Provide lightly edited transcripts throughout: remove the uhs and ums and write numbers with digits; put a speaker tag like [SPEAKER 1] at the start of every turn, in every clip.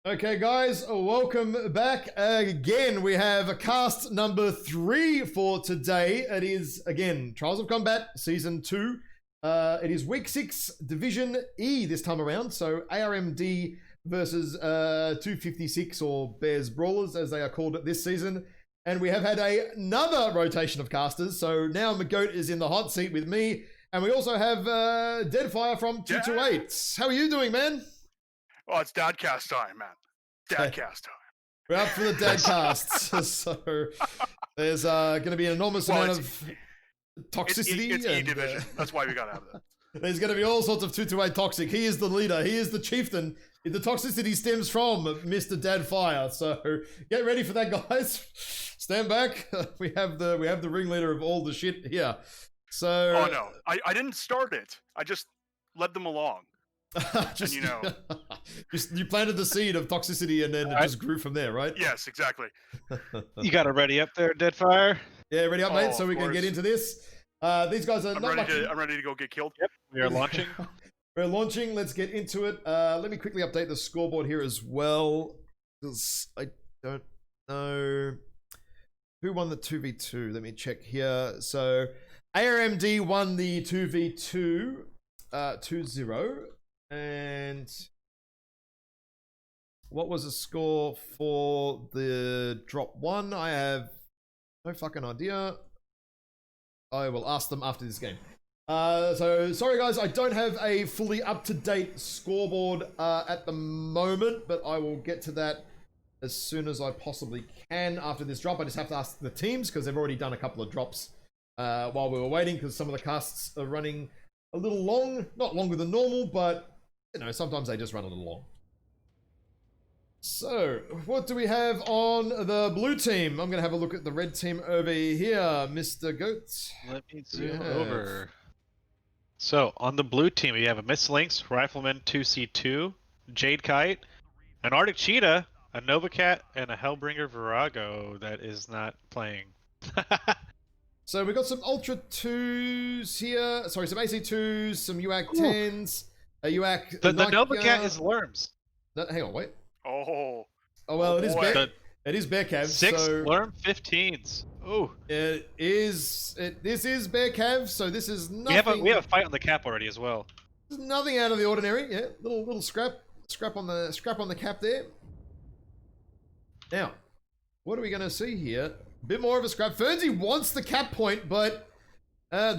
[SPEAKER 1] Okay, guys, welcome back again. We have a cast number 3 for today. It is, again, Trials of Combat Season 2. It is Week 6, Division E this time around. So ARMD versus 256, or Bears Brawlers, as they are called this season. And we have had another rotation of casters. So now McGoat is in the hot seat with me. And we also have Deadfire from 228. How are you doing, man?
[SPEAKER 2] Oh, it's Dadcast time, man. Dadcast time.
[SPEAKER 1] We're up for the Dadcasts. So there's going to be an enormous amount of toxicity.
[SPEAKER 2] It's E-Division. That's why we got to have that.
[SPEAKER 1] There's going to be all sorts of 228 toxic. He is the leader. He is the chieftain. The toxicity stems from Mr. Dadfire. So get ready for that, guys. Stand back. We have the ringleader of all the shit here. So.
[SPEAKER 2] Oh no, I didn't start it. I just led them along.
[SPEAKER 1] Just,
[SPEAKER 2] and you know,
[SPEAKER 1] you planted the seed of toxicity and then it just grew from there, right?
[SPEAKER 2] Yes, exactly.
[SPEAKER 3] You got it ready up there, Deadfire?
[SPEAKER 1] Yeah, ready up, mate. So we can get into this. These guys are
[SPEAKER 2] I'm ready to go get killed.
[SPEAKER 3] Yep, we are launching.
[SPEAKER 1] We're launching. Let's get into it. Let me quickly update the scoreboard here as well, because I don't know who won the 2v2. Let me check here. So ARMD won the 2v2, 2-0. And what was the score for the drop one? I have no fucking idea. I will ask them after this game. So sorry guys, I don't have a fully up-to-date scoreboard at the moment, but I will get to that as soon as I possibly can after this drop. I just have to ask the teams because they've already done a couple of drops while we were waiting, because some of the casts are running a little long, not longer than normal, but you know, sometimes they just run a little long. So, what do we have on the blue team? I'm going to have a look at the red team over here, Mr. Goats.
[SPEAKER 3] Let me zoom over. So, on the blue team, we have a Miss Lynx, Rifleman 2C2, Jade Kite, an Arctic Cheetah, a Nova Cat, and a Hellbringer Virago that is not playing.
[SPEAKER 1] So, we got some Ultra 2s here. Sorry, some AC2s, some UAC 10s. A UAC.
[SPEAKER 3] The Nova Cat is Lerms.
[SPEAKER 1] No, hang on, wait.
[SPEAKER 2] Oh
[SPEAKER 1] well, it is
[SPEAKER 2] boy.
[SPEAKER 1] Bear. It is Bear Cav.
[SPEAKER 3] 6
[SPEAKER 1] so
[SPEAKER 3] Lerm 15s. Ooh.
[SPEAKER 1] It is. This is Bear Cav. So this is nothing.
[SPEAKER 3] We have a fight on the cap already as well.
[SPEAKER 1] There's nothing out of the ordinary. Yeah, little scrap on the cap there. Now, what are we going to see here? A bit more of a scrap. Fernsey wants the cap point, but Bear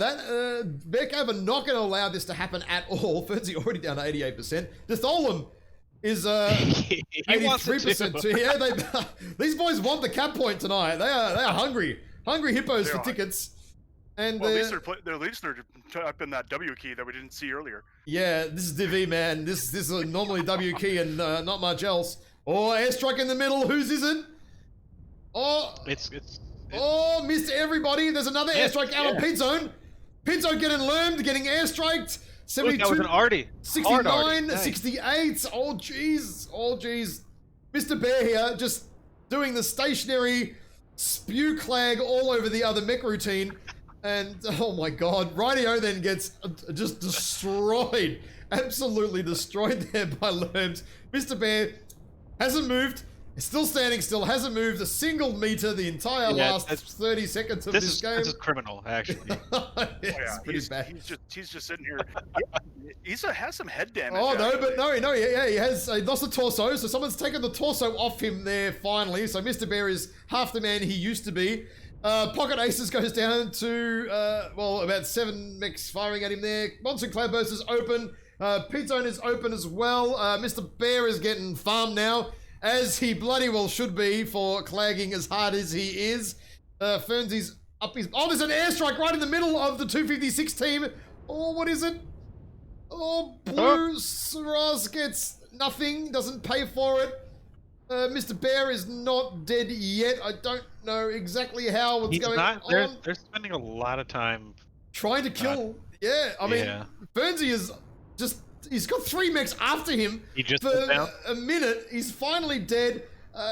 [SPEAKER 1] Cav are not going to allow this to happen at all. Fernsey already down to 88%. Detholm is 83%. So yeah, these boys want the cap point tonight. They are hungry hippos for tickets. And
[SPEAKER 2] well, at least they're typing that W key that we didn't see earlier.
[SPEAKER 1] Yeah, this is Div E, man. This is normally W key and not much else. Oh, airstrike in the middle. Whose is it? Oh,
[SPEAKER 3] it's
[SPEAKER 1] missed everybody. There's another airstrike out on Pit Zone. Pit Zone getting lurmed, getting airstriked. 72,
[SPEAKER 3] that was an Artie.
[SPEAKER 1] 69,
[SPEAKER 3] Artie. Nice.
[SPEAKER 1] 68. Oh, jeez. Oh, jeez. Mr. Bear here just doing the stationary spew clag all over the other mech routine. And, oh my God. Rightio then gets just destroyed. Absolutely destroyed there by Lerms. Mr. Bear hasn't moved. He's still standing still, hasn't moved a single meter the entire last 30 seconds of this game.
[SPEAKER 3] This is criminal, actually.
[SPEAKER 1] It's pretty bad.
[SPEAKER 2] He's just sitting here. He has some head damage.
[SPEAKER 1] Oh, no,
[SPEAKER 2] actually.
[SPEAKER 1] but no, yeah, he has lost the torso, so someone's taken the torso off him there finally. So Mr. Bear is half the man he used to be. Pocket Aces goes down to, about 7 mechs firing at him there. Monster Cloudburst is open. Pit Zone is open as well. Mr. Bear is getting farmed now, as he bloody well should be for clagging as hard as he is. Fernsy's up his... Oh, there's an airstrike right in the middle of the 256 team. Oh, what is it? Oh, Blue Saraz gets nothing, doesn't pay for it. Mr. Bear is not dead yet. I don't know exactly how what's going on.
[SPEAKER 3] They're spending a lot of time
[SPEAKER 1] trying to kill. I mean, Fernsey is just... He's got 3 mechs after him for a minute. He's finally dead.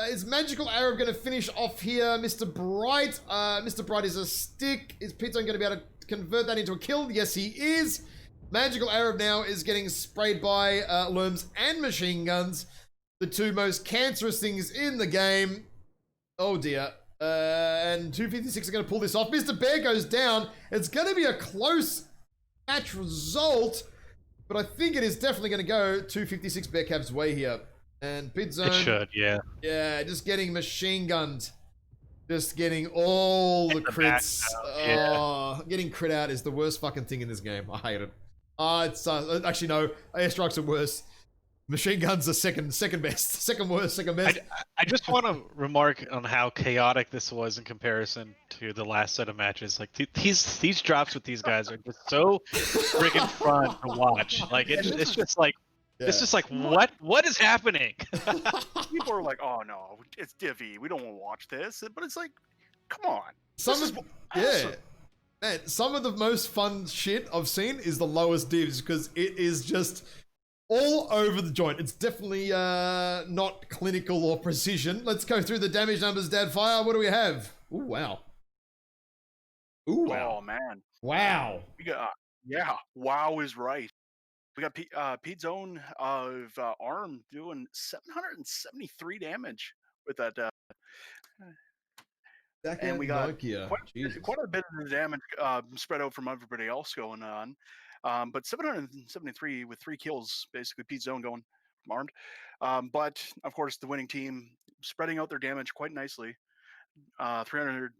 [SPEAKER 1] Is Magical Arab going to finish off here? Mr. Bright. Mr. Bright is a stick. Is Pit Zone going to be able to convert that into a kill? Yes, he is. Magical Arab now is getting sprayed by Lerms and machine guns. the two most cancerous things in the game. Oh dear. And 256 are going to pull this off. Mr. Bear goes down. It's going to be a close match result, but I think it is definitely going to go 256 Bearcav's way here. And Pit Zone.
[SPEAKER 3] It should, yeah.
[SPEAKER 1] Yeah, just getting machine gunned. Just getting all the crits. Oh, getting crit out is the worst fucking thing in this game. I hate it. It's actually no, airstrikes are worse. Machine guns are second best, second worst, second best.
[SPEAKER 3] I just want to remark on how chaotic this was in comparison to the last set of matches. Like these drops with these guys are just so freaking fun to watch. Like it's just like. Yeah. It's just like, what is happening?
[SPEAKER 2] People are like, oh no, it's Divi. We don't want to watch this. But it's like, come on.
[SPEAKER 1] Man, some of the most fun shit I've seen is the lowest divs because it is just all over the joint. It's definitely not clinical or precision. Let's go through the damage numbers, Dadfire. What do we have? Ooh, wow. Ooh, wow.
[SPEAKER 2] Oh, man.
[SPEAKER 1] Wow.
[SPEAKER 2] We got, yeah, wow is right. We got Pete Zone of ARM doing 773 damage with that. And we got quite a bit of the damage spread out from everybody else going on. But 773 with 3 kills, basically Pete Zone going from ARMD. But, of course, the winning team spreading out their damage quite nicely. 300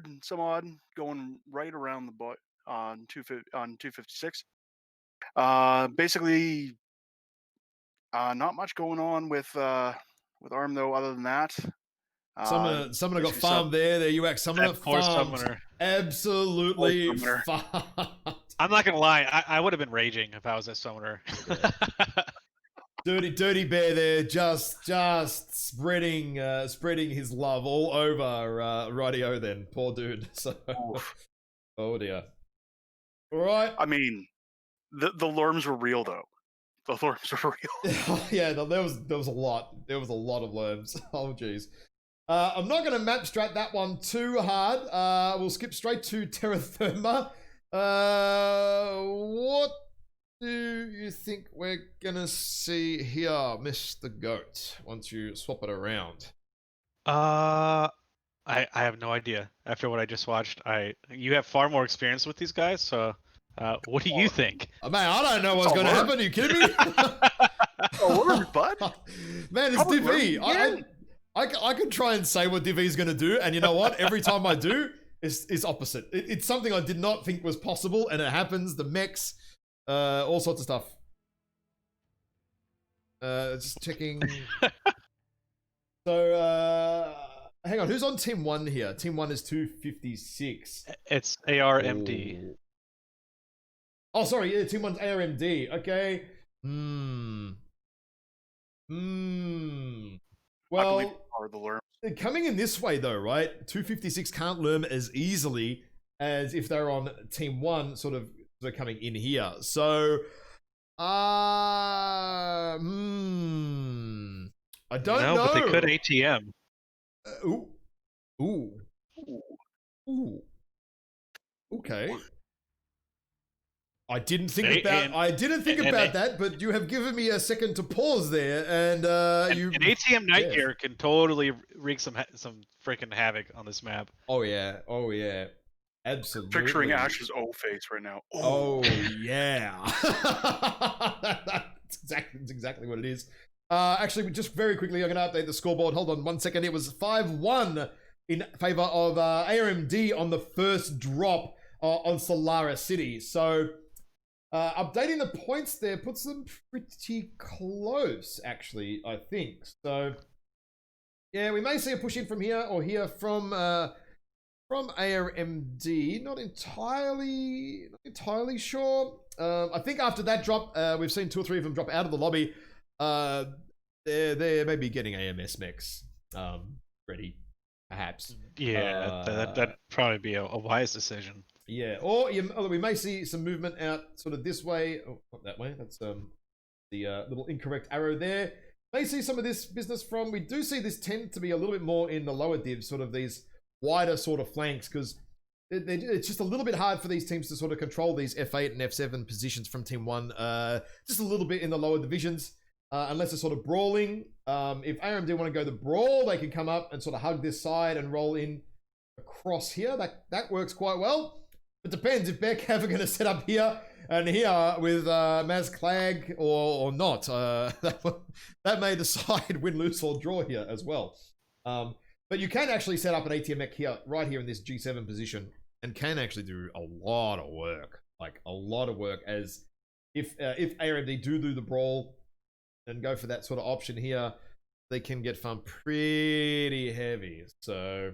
[SPEAKER 2] and some odd going right around the butt on 256. Basically, not much going on with ARM though. Other than that,
[SPEAKER 1] Summoner got farmed there. There you act. Summoner farmed. Summoner. Absolutely farmed.
[SPEAKER 3] I'm not gonna lie. I would have been raging if I was a Summoner.
[SPEAKER 1] Yeah. Dirty Bear there, just spreading his love all over Radio. Then poor dude. So, oh dear. All right.
[SPEAKER 2] I mean. The lurms were real though. The lurms were real.
[SPEAKER 1] Yeah, there was a lot. There was a lot of lurms. Oh jeez. I'm not gonna map strat that one too hard. We'll skip straight to Terra Therma. What do you think we're gonna see here, Mr. Goat? Once you swap it around.
[SPEAKER 3] I have no idea. After what I just watched, you have far more experience with these guys, so. What do you think?
[SPEAKER 1] Man, I don't know what's going to happen. Are you kidding me?
[SPEAKER 2] Bud.
[SPEAKER 1] Man, it's Divi. I could try and say what Divi's going to do, and you know what? Every time I do, it's opposite. It's something I did not think was possible, and it happens. The mechs, all sorts of stuff. Just checking. So, hang on. Who's on Team 1 here? Team 1 is 256.
[SPEAKER 3] It's ARMD.
[SPEAKER 1] Ooh. Oh, sorry, yeah, Team 1's ARMD. Okay. Well, coming in this way, though, right? 256 can't lurm as easily as if they're on Team 1, sort of coming in here. So, I don't know.
[SPEAKER 3] No, but they could ATM.
[SPEAKER 1] Ooh. Okay. I didn't think about that, but you have given me a second to pause there, and you.
[SPEAKER 3] An ATM Night Gear can totally wreak some freaking havoc on this map.
[SPEAKER 1] Oh yeah, absolutely.
[SPEAKER 2] Picturing Ash's O face right now.
[SPEAKER 1] Oh yeah, that's exactly what it is. Actually, just very quickly, I'm going to update the scoreboard. Hold on 1 second. It was 5-1 in favor of ARMD on the first drop on Solara City. So. Updating the points there puts them pretty close, actually, I think. So, yeah, we may see a push in from here or here from ARMD. Not entirely sure. I think after that drop, we've seen 2 or 3 of them drop out of the lobby. They're maybe getting AMS mechs ready, perhaps.
[SPEAKER 3] Yeah, that'd probably be a wise decision.
[SPEAKER 1] Yeah, or we may see some movement out sort of this way. Oh, not that way. That's the little incorrect arrow there. May see some of this business from. We do see this tend to be a little bit more in the lower divs, sort of these wider sort of flanks, because it's just a little bit hard for these teams to sort of control these F8 and F7 positions from Team 1. Just a little bit in the lower divisions. unless it's sort of brawling. If ARMD want to go the brawl, they can come up and sort of hug this side and roll in across here. That works quite well. It depends if Bearcav are going to set up here and here with Maz Clag or not. That may decide win, lose, or draw here as well. But you can actually set up an ATM mech here, right here in this G7 position, and can actually do a lot of work. Like a lot of work, as if ARMD do the brawl and go for that sort of option here, they can get farmed pretty heavy. So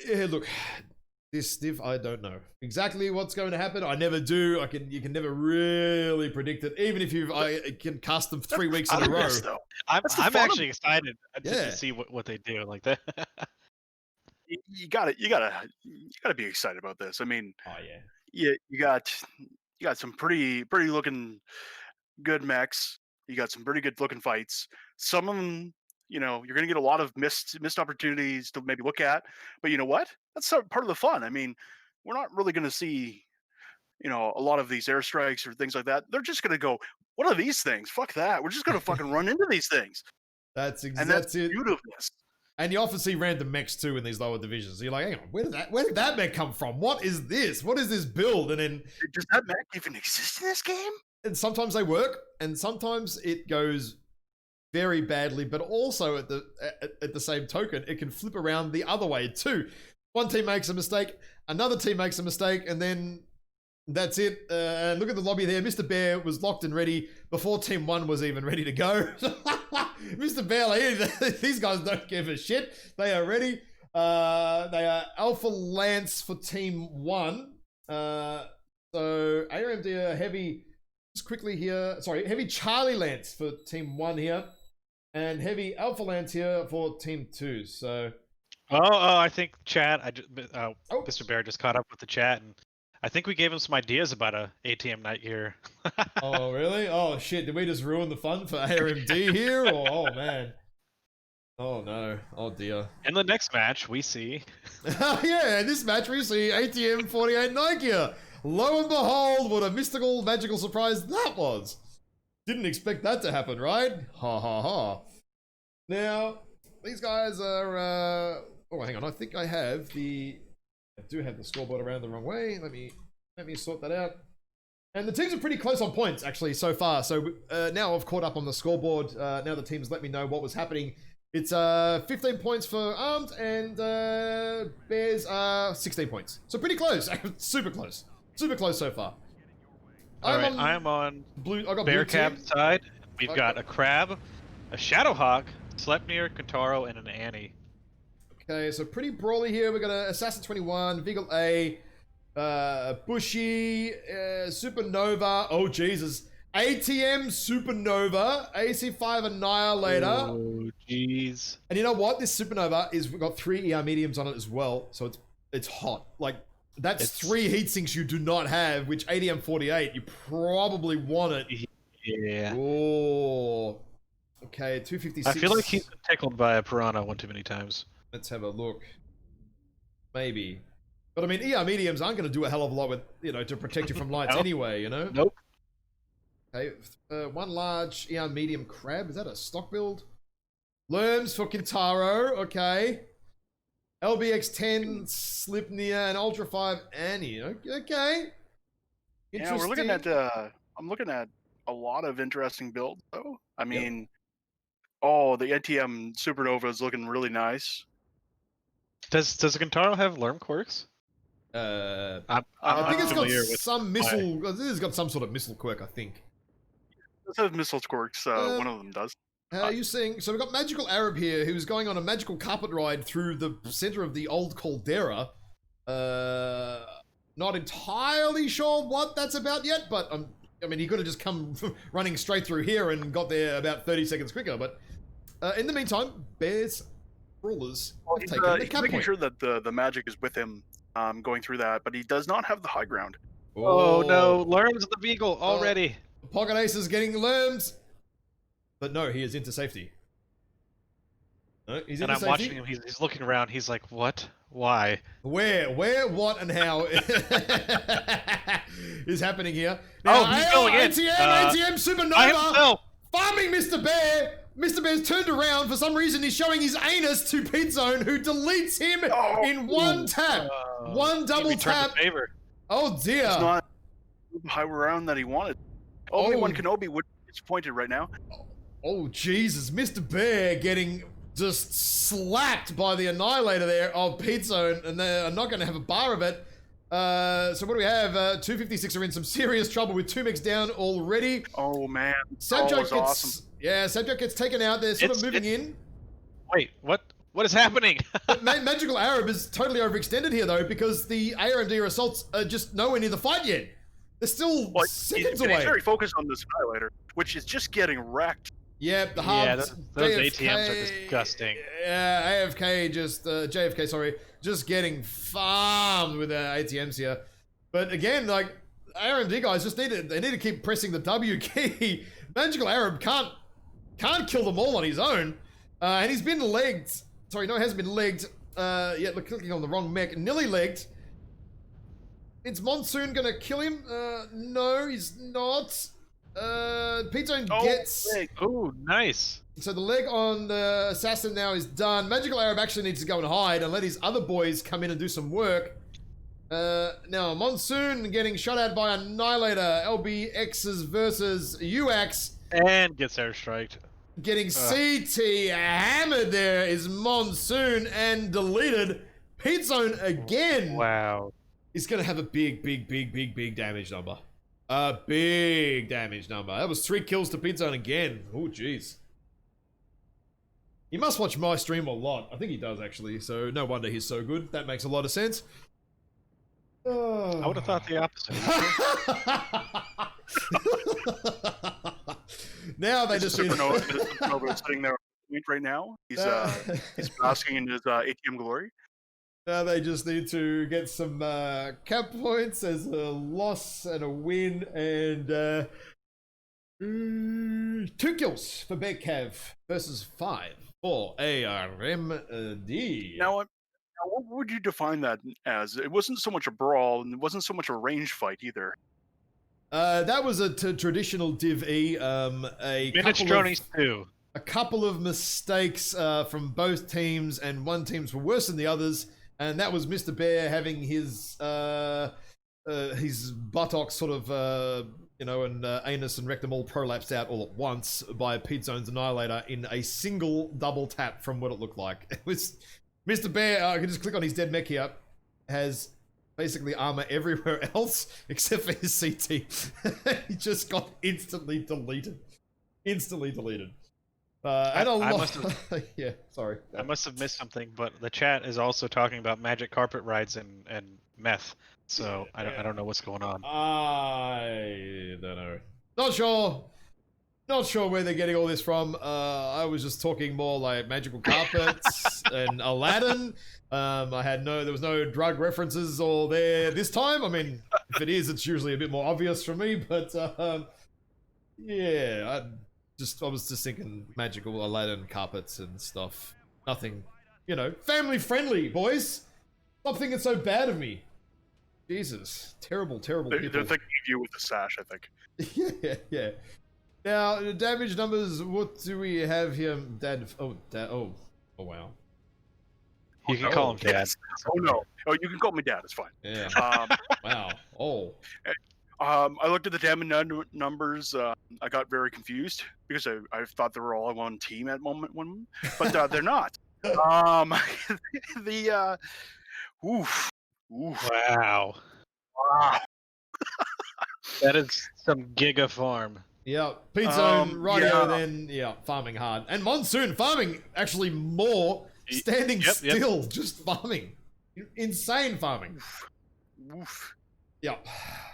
[SPEAKER 1] yeah, look, this div, I don't know exactly what's going to happen. I never do. You can never really predict it, even if I can cast them 3 weeks in a row.
[SPEAKER 3] I'm actually excited to see what they do like that.
[SPEAKER 2] You gotta be excited about this. I mean,
[SPEAKER 1] oh yeah,
[SPEAKER 2] you got some pretty looking good mechs. You got some pretty good looking fights. Some of them, you're going to get a lot of missed opportunities to maybe look at. But you know what? That's part of the fun. I mean, we're not really going to see, a lot of these airstrikes or things like that. They're just going to go, what are these things? Fuck that. We're just going to fucking run into these things.
[SPEAKER 1] That's it.
[SPEAKER 2] Beautifulness.
[SPEAKER 1] And you often see random mechs too in these lower divisions. So you're like, hang on, where did that mech come from? What is this? What is this build? And then,
[SPEAKER 2] does that mech even exist in this game?
[SPEAKER 1] And sometimes they work, and sometimes it goes very badly. But also at the same token, it can flip around the other way too. One team makes a mistake, another team makes a mistake, and then that's it. And look at the lobby there. Mr. Bear was locked and ready before Team 1 was even ready to go. Mr. Bear, these guys don't give a shit. They are ready. They are Alpha Lance for Team 1. So ARMD are heavy, just quickly here. Sorry, heavy Charlie Lance for Team 1 here. And heavy Alpha Lance here for Team 2. So...
[SPEAKER 3] I think Mr. Bear just caught up with the chat, and I think we gave him some ideas about a ATM night here.
[SPEAKER 1] Oh, really? Oh, shit. Did we just ruin the fun for ARMD here? Oh, man. Oh, no. Oh, dear.
[SPEAKER 3] In the next match, we see...
[SPEAKER 1] yeah, in this match, we see ATM 48 Nokia. Lo and behold, what a mystical, magical surprise that was. Didn't expect that to happen, right? Ha, ha, ha. Now, these guys are... Oh, hang on. I think I do have the scoreboard around the wrong way. Let me sort that out. And the teams are pretty close on points, actually, so far. So now I've caught up on the scoreboard. Now the teams let me know what was happening. It's 15 points for Armed, and Bears 16 points. So pretty close. Super close. Super close so far.
[SPEAKER 3] I'm on
[SPEAKER 1] blue. I got
[SPEAKER 3] Bearcap side. We've got a Crab, a Shadowhawk, Sleipnir, Kentaro, and an Annie.
[SPEAKER 1] Okay, so pretty brawly here. We've got an Assassin 21, Vigil A, Bushy, Supernova. Oh, Jesus. ATM Supernova, AC5 Annihilator.
[SPEAKER 3] Oh, jeez.
[SPEAKER 1] And you know what? This Supernova we've got 3 ER mediums on it as well. So it's hot. Like, that's 3 heat sinks you do not have, which ATM 48, you probably want it.
[SPEAKER 3] Yeah.
[SPEAKER 1] Oh. Okay, 256.
[SPEAKER 3] I feel like he's been tickled by a piranha one too many times.
[SPEAKER 1] Let's have a look. Maybe. But I mean, ER mediums aren't going to do a hell of a lot with, to protect you from lights anyway,
[SPEAKER 3] Nope.
[SPEAKER 1] Okay, 1 large ER medium Crab. Is that a stock build? Lerms for Kintaro. Okay. LBX10 Sleipnir and Ultra 5 Annie. Okay.
[SPEAKER 2] Yeah, we're looking at, I'm looking at a lot of interesting builds, though. I mean, the ATM Supernova is looking really nice.
[SPEAKER 3] Does the Kentaro have Lerm quirks?
[SPEAKER 1] I think it's got some missile. It's got some sort of missile quirk, I think.
[SPEAKER 2] It has missile quirks. One of them does.
[SPEAKER 1] How are you seeing? So we've got Magical Arab here, who's going on a magical carpet ride through the center of the old caldera. Not entirely sure what that's about yet, but I mean, he could have just come running straight through here and got there about 30 seconds quicker. But in the meantime, Bears Brawlers have taken the cap
[SPEAKER 2] making
[SPEAKER 1] point.
[SPEAKER 2] sure that the magic is with him going through that, but he does not have the high ground.
[SPEAKER 3] Oh no, Lerm's the Beagle already.
[SPEAKER 1] Pocket Ace is getting Lerms. But no, he is into safety. He's
[SPEAKER 3] and I'm watching him. He's looking around. He's like, "What? Why?
[SPEAKER 1] Where, what, and how is happening here?"
[SPEAKER 3] Now, he's going in.
[SPEAKER 1] ATM Supernova farming Mr. Bear. Mr. Bear's turned around for some reason. He's showing his anus to Pete Zone, who deletes him in one tap, one double tap. Oh dear!
[SPEAKER 2] It's not the high round that he wanted. Obi-Wan Kenobi would be disappointed right now.
[SPEAKER 1] Oh Jesus! Mr. Bear getting just slapped by the annihilator there of Pete Zone, and they're not going to have a bar of it. So what do we have? 256 are in some serious trouble with 2 mechs down already.
[SPEAKER 2] Oh man,
[SPEAKER 1] Sabjok gets
[SPEAKER 2] awesome.
[SPEAKER 1] Sabjok gets taken out. They're sort of moving in.
[SPEAKER 3] Wait, what? What is happening?
[SPEAKER 1] Magical Arab is totally overextended here though, because the ARMD assaults are just nowhere near the fight yet. They're still seconds away.
[SPEAKER 2] He's very focused on this annihilator, which is just getting wrecked.
[SPEAKER 1] Yeah, the hubs.
[SPEAKER 3] Those ATMs are disgusting.
[SPEAKER 1] Yeah, AFK just JFK, sorry, just getting farmed with ATMs here. But again, like ARMD guys just need to keep pressing the W key. Magical Arab can't kill them all on his own, and he's been legged. Sorry, no, he hasn't been legged. Yeah, look, clicking on the wrong mech. Nearly legged. Is Monsoon gonna kill him? No, he's not. Pete Zone gets...
[SPEAKER 3] Oh, nice.
[SPEAKER 1] So the leg on the assassin now is done. Magical Arab actually needs to go and hide and let his other boys come in and do some work. Now, Monsoon getting shot at by Annihilator. LBXs versus UX.
[SPEAKER 3] And gets airstriked.
[SPEAKER 1] Getting CT hammered there is Monsoon and deleted. Pete Zone again.
[SPEAKER 3] Wow.
[SPEAKER 1] He's going to have a big damage number. A big damage number. That was 3 kills to Pete Zone again. Oh, jeez. He must watch my stream a lot. I think he does, actually. So no wonder he's so good. That makes a lot of sense.
[SPEAKER 3] I would have thought the opposite.
[SPEAKER 1] Now they just need...
[SPEAKER 2] Supernova sitting there right now. He's basking in his ATM glory.
[SPEAKER 1] Now they just need to get some cap points as a loss and a win, and 2 kills for Bearcav versus 5 for ARMD.
[SPEAKER 2] Now, what would you define that as? It wasn't so much a brawl, and it wasn't so much a range fight either.
[SPEAKER 1] That was a traditional Div E. A couple of mistakes from both teams, and one team's were worse than the others. And that was Mr. Bear having his buttocks sort of, and anus and rectum all prolapsed out all at once by Pete Zone's Annihilator in a single double tap from what it looked like. It was Mr. Bear, I can just click on his dead mech here, has basically armor everywhere else except for his CT. He just got instantly deleted. And a lot. Yeah, sorry.
[SPEAKER 3] I must have missed something, but the chat is also talking about magic carpet rides and meth. So I don't know what's going on.
[SPEAKER 1] I don't know. Not sure where they're getting all this from. I was just talking more like magical carpets and Aladdin. There was no drug references all there this time. I mean, if it is, it's usually a bit more obvious for me. But yeah, I was just thinking magical Aladdin carpets and stuff. Nothing, family friendly, boys. Stop thinking so bad of me. Jesus, terrible people.
[SPEAKER 2] They're thinking of you with the sash, I think.
[SPEAKER 1] Yeah. Now, damage numbers, what do we have here? Dad, oh wow.
[SPEAKER 3] You can call him Dad.
[SPEAKER 2] Yes. Oh no. Oh, you can call me Dad, it's fine.
[SPEAKER 1] Yeah. Wow. Oh.
[SPEAKER 2] I looked at the damage numbers. I got very confused because I thought they were all on one team at one, but they're not. Oof.
[SPEAKER 3] Wow. That is some giga farm.
[SPEAKER 1] Yeah, Pete Zone, radio, then farming hard, and Monsoon farming actually more, standing still, just farming, insane farming.
[SPEAKER 2] Oof.
[SPEAKER 1] Yeah.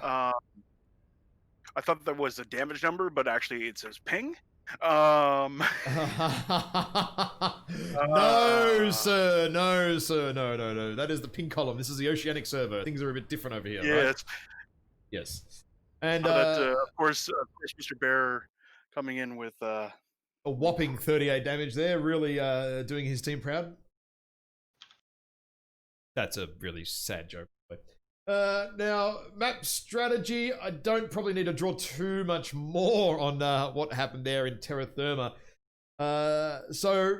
[SPEAKER 2] I thought that was a damage number, but actually it says ping.
[SPEAKER 1] No, sir. No. That is the ping column. This is the oceanic server. Things are a bit different over here.
[SPEAKER 2] Yes.
[SPEAKER 1] Right? Yes. And
[SPEAKER 2] of course, Mr. Bear coming in with
[SPEAKER 1] a whopping 38 damage there, really doing his team proud. That's a really sad joke. Now, map strategy, I don't probably need to draw too much more on what happened there in Terra Firma. So,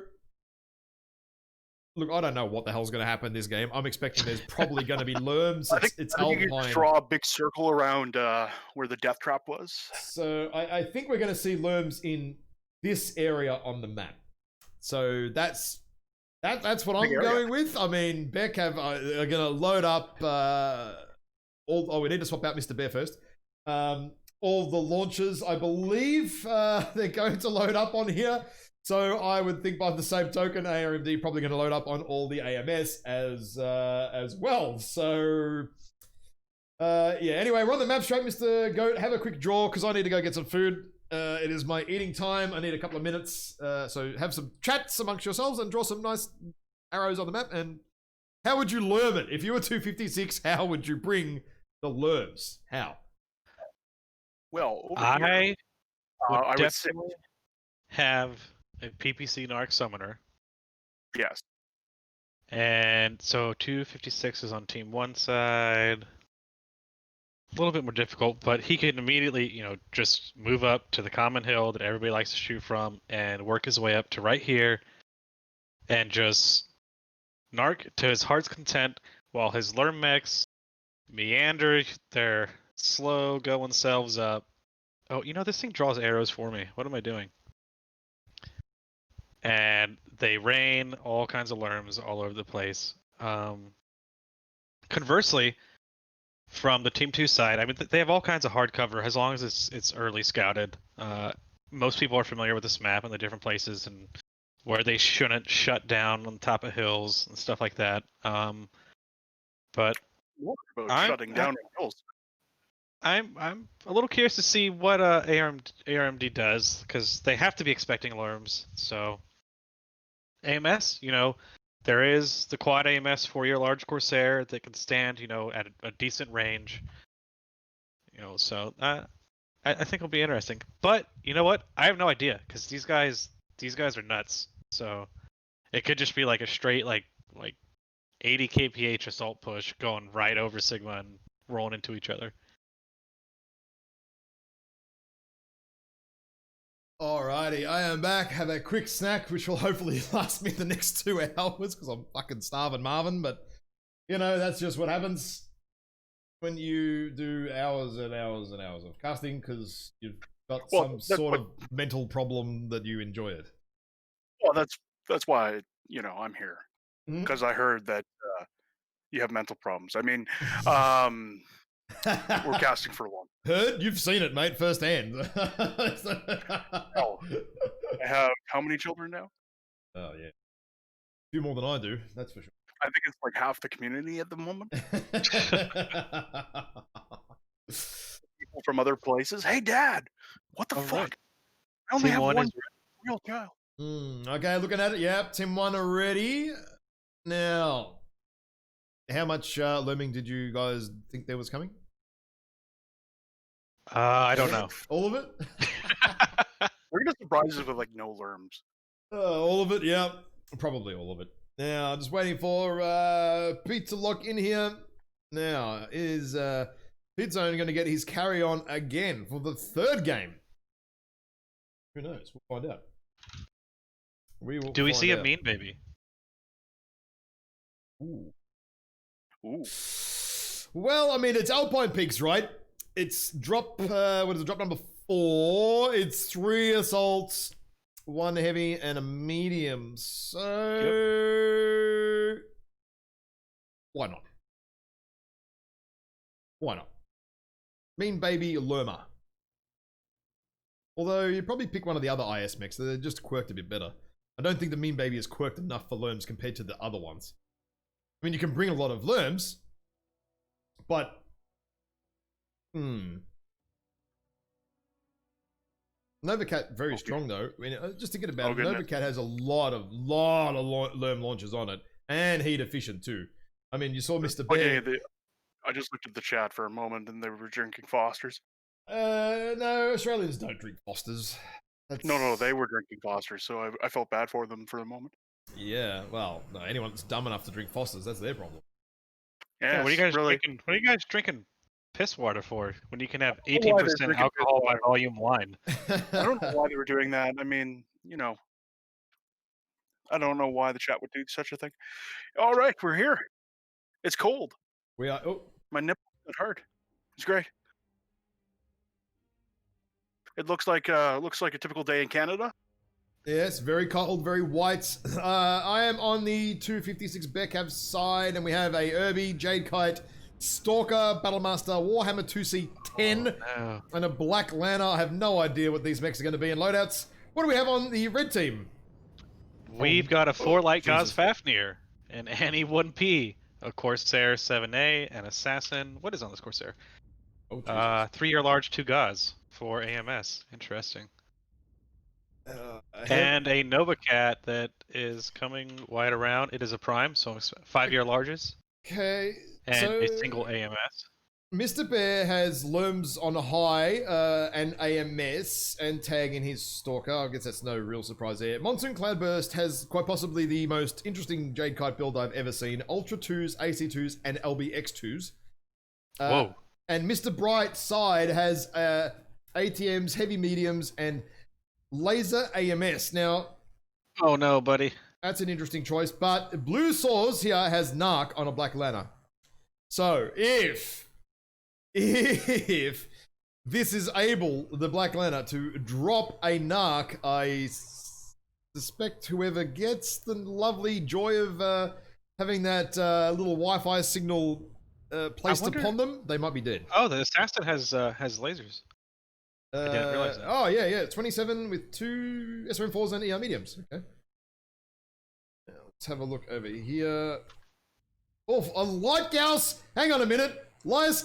[SPEAKER 1] look, I don't know what the hell's going to happen in this game. I'm expecting there's probably going to be Lerms.
[SPEAKER 2] I think you can draw a big circle around where the death trap was.
[SPEAKER 1] So, I think we're going to see Lerms in this area on the map. So, that's what I'm going with. I mean, Beck are going to load up we need to swap out Mr. Bear first. All the launches, I believe, they're going to load up on here. So I would think by the same token, ARMD probably going to load up on all the AMS as well. So yeah. Anyway, we're on the map straight, Mr. Goat. Have a quick draw because I need to go get some food. It is my eating time. I need a couple of minutes. So have some chats amongst yourselves and draw some nice arrows on the map. And how would you Lerm it? If you were 256, how would you bring the Lerms? How?
[SPEAKER 2] Well,
[SPEAKER 3] I would
[SPEAKER 2] definitely
[SPEAKER 3] have a PPC Narc Summoner.
[SPEAKER 2] Yes.
[SPEAKER 3] And so 256 is on team one side. A little bit more difficult, but he can immediately, just move up to the common hill that everybody likes to shoot from and work his way up to right here and just narc to his heart's content while his Lerm mechs meander their slow going selves up. Oh, this thing draws arrows for me. What am I doing? And they rain all kinds of Lerms all over the place. Conversely, from the Team 2 side, I mean, they have all kinds of hardcover as long as it's early scouted. Most people are familiar with this map and the different places and where they shouldn't shut down on top of hills and stuff like that. But
[SPEAKER 2] what about shutting down hills?
[SPEAKER 3] I'm a little curious to see what ARMD does because they have to be expecting Lerms. So AMS, there is the quad AMS for your large Corsair that can stand, at a decent range. So I think it'll be interesting. But you know what? I have no idea because these guys are nuts. So it could just be like a straight like 80 kph assault push going right over Sigma and rolling into each other.
[SPEAKER 1] Alrighty, I am back. Have a quick snack, which will hopefully last me the next 2 hours because I'm fucking starving Marvin. But, that's just what happens when you do hours and hours and hours of casting because you've got some sort of mental problem that you enjoy it.
[SPEAKER 2] Well, that's why, I'm here. Because I heard that you have mental problems. I mean, we're casting for long.
[SPEAKER 1] Heard? You've seen it, mate, firsthand.
[SPEAKER 2] Oh, I have how many children now?
[SPEAKER 1] Oh, yeah. A few more than I do, that's for sure.
[SPEAKER 2] I think it's like half the community at the moment. People from other places. Hey, Dad, what the fuck? Right. I only have one real child.
[SPEAKER 1] Okay, looking at it. Yep, Team 1 already. Now, how much Lerming did you guys think there was coming?
[SPEAKER 3] I don't know.
[SPEAKER 1] All of it?
[SPEAKER 2] We're gonna surprise us with like no Lerms.
[SPEAKER 1] All of it, yeah. Probably all of it. Now, just waiting for Pete to lock in here. Now, is Pete's only going to get his carry on again for the 3rd game? Who knows? We'll find out.
[SPEAKER 3] Do we see a mean baby?
[SPEAKER 1] Ooh. Well, I mean, it's Alpine Peaks, right? It's drop, what is it, drop number 4. It's 3 assaults, 1 heavy, and a medium. So, why not? Why not? Mean Baby Lerma. Although, you probably pick one of the other IS mechs. They're just quirked a bit better. I don't think the Mean Baby is quirked enough for Lerms compared to the other ones. I mean, you can bring a lot of Lerms, but... Novacat, very strong though. I mean, just thinking about it, Novacat has a lot of Lerm launchers on it, and heat efficient too. I mean, you saw Mr. Bear.
[SPEAKER 2] Okay, I just looked at the chat for a moment, and they were drinking Fosters.
[SPEAKER 1] No, Australians don't drink Fosters.
[SPEAKER 2] No, they were drinking Foster's, so I felt bad for them for the moment.
[SPEAKER 1] Yeah, well, no, anyone that's dumb enough to drink Foster's, that's their problem.
[SPEAKER 2] Yeah,
[SPEAKER 3] what are you guys
[SPEAKER 2] really.
[SPEAKER 3] drinking? What are you guys drinking piss water for when you can have
[SPEAKER 2] I don't know why they're
[SPEAKER 3] 18%
[SPEAKER 2] drinking
[SPEAKER 3] alcohol
[SPEAKER 2] piss
[SPEAKER 3] by
[SPEAKER 2] water.
[SPEAKER 3] volume wine?
[SPEAKER 2] I don't know why they were doing that. I mean, I don't know why the chat would do such a thing. All right, we're here. It's cold.
[SPEAKER 1] We are. Oh,
[SPEAKER 2] My nipples get hard. It's great. It looks like a typical day in Canada.
[SPEAKER 1] yes, very cold, very white. I am on the 256 Beckhav side, and we have a Irby, Jade Kite, Stalker, Battlemaster, Warhammer 2C10, and a Black Lana. I have no idea what these mechs are going to be in loadouts. What do we have on the red team?
[SPEAKER 3] We've got a 4 Light Gauss
[SPEAKER 1] Jesus.
[SPEAKER 3] Fafnir, an Annie 1P, a Corsair 7A, an Assassin. What is on this Corsair?
[SPEAKER 1] Oh, Jesus.
[SPEAKER 3] 3-year large 2 Gauss for AMS. Interesting. And a Nova Cat that is coming wide around. It is a prime, so 5-year larges.
[SPEAKER 1] Okay.
[SPEAKER 3] And
[SPEAKER 1] so
[SPEAKER 3] a single AMS.
[SPEAKER 1] Mr. Bear has Lurms on a high and AMS and tag in his Stalker. I guess that's no real surprise there. Monsoon Cloudburst has quite possibly the most interesting Jade Kite build I've ever seen. Ultra 2s, AC2s, and LBX 2s.
[SPEAKER 3] Whoa.
[SPEAKER 1] And Mr. Bright's side has ATMs, heavy mediums, and laser AMS. Now,
[SPEAKER 3] Oh no, buddy.
[SPEAKER 1] that's an interesting choice, but Blue Saws here has Narc on a Black Lana. So if this is able, the Black Lana, to drop a Narc, I suspect whoever gets the lovely joy of having that little Wi-Fi signal placed upon them, they might be dead.
[SPEAKER 3] Oh, the Assassin has lasers. I didn't realize that.
[SPEAKER 1] Oh, yeah. 27 with 2 SRM4s and ER mediums. Okay. Now, let's have a look over here. Oh, a Light Gauss. Hang on a minute. Light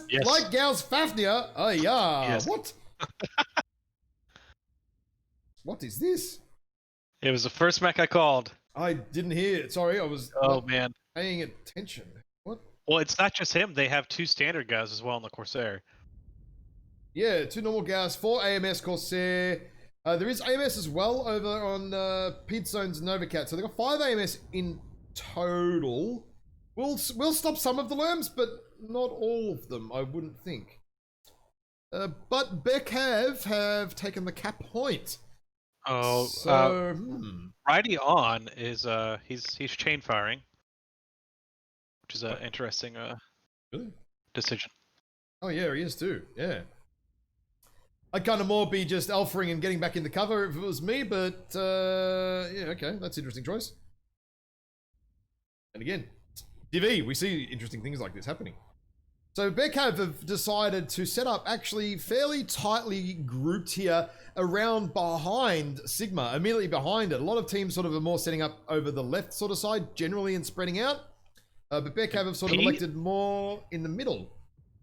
[SPEAKER 1] Gauss Fafnir. Oh, yeah.
[SPEAKER 3] Yes.
[SPEAKER 1] What? What is this?
[SPEAKER 3] It was the first mech I called.
[SPEAKER 1] I didn't hear it. Sorry, I was not
[SPEAKER 3] Man.
[SPEAKER 1] paying attention. What?
[SPEAKER 3] Well, it's not just him. They have 2 standard guys as well on the Corsair.
[SPEAKER 1] Yeah, 2 normal Gauss, 4 AMS Corsair. There is AMS as well over on Pete Zone's Nova Cat. So they've got 5 AMS in total. We'll stop some of the Lurms, but not all of them, I wouldn't think. But Beckhav have taken the cap point.
[SPEAKER 3] Oh,
[SPEAKER 1] so
[SPEAKER 3] Righty on is he's chain firing, which is an interesting
[SPEAKER 1] really?
[SPEAKER 3] Decision.
[SPEAKER 1] Oh yeah, he is too. Yeah. I'd kind of more be just alphaing and getting back into cover if it was me, but yeah, okay, that's an interesting choice. And again, DV, we see interesting things like this happening. So Beckhav have decided to set up actually fairly tightly grouped here around behind Sigma, immediately behind it. A lot of teams sort of are more setting up over the left sort of side generally and spreading out. But Beckhav have sort of elected more in the middle.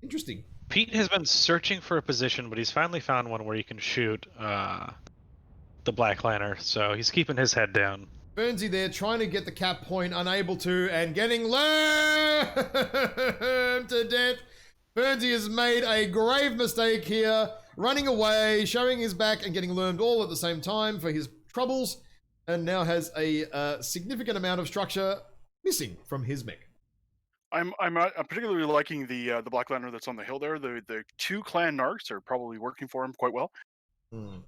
[SPEAKER 1] Interesting.
[SPEAKER 3] Pete has been searching for a position, but he's finally found one where he can shoot the Black Lantern, so he's keeping his head down.
[SPEAKER 1] Burnsy there trying to get the cap point, unable to, and getting learned to death. Burnsy has made a grave mistake here, running away, showing his back, and getting learned all at the same time for his troubles, and now has a significant amount of structure missing from his mech.
[SPEAKER 2] I'm particularly liking the Black Lantern that's on the hill there. The 2 clan narcs are probably working for him quite well.
[SPEAKER 1] Hmm.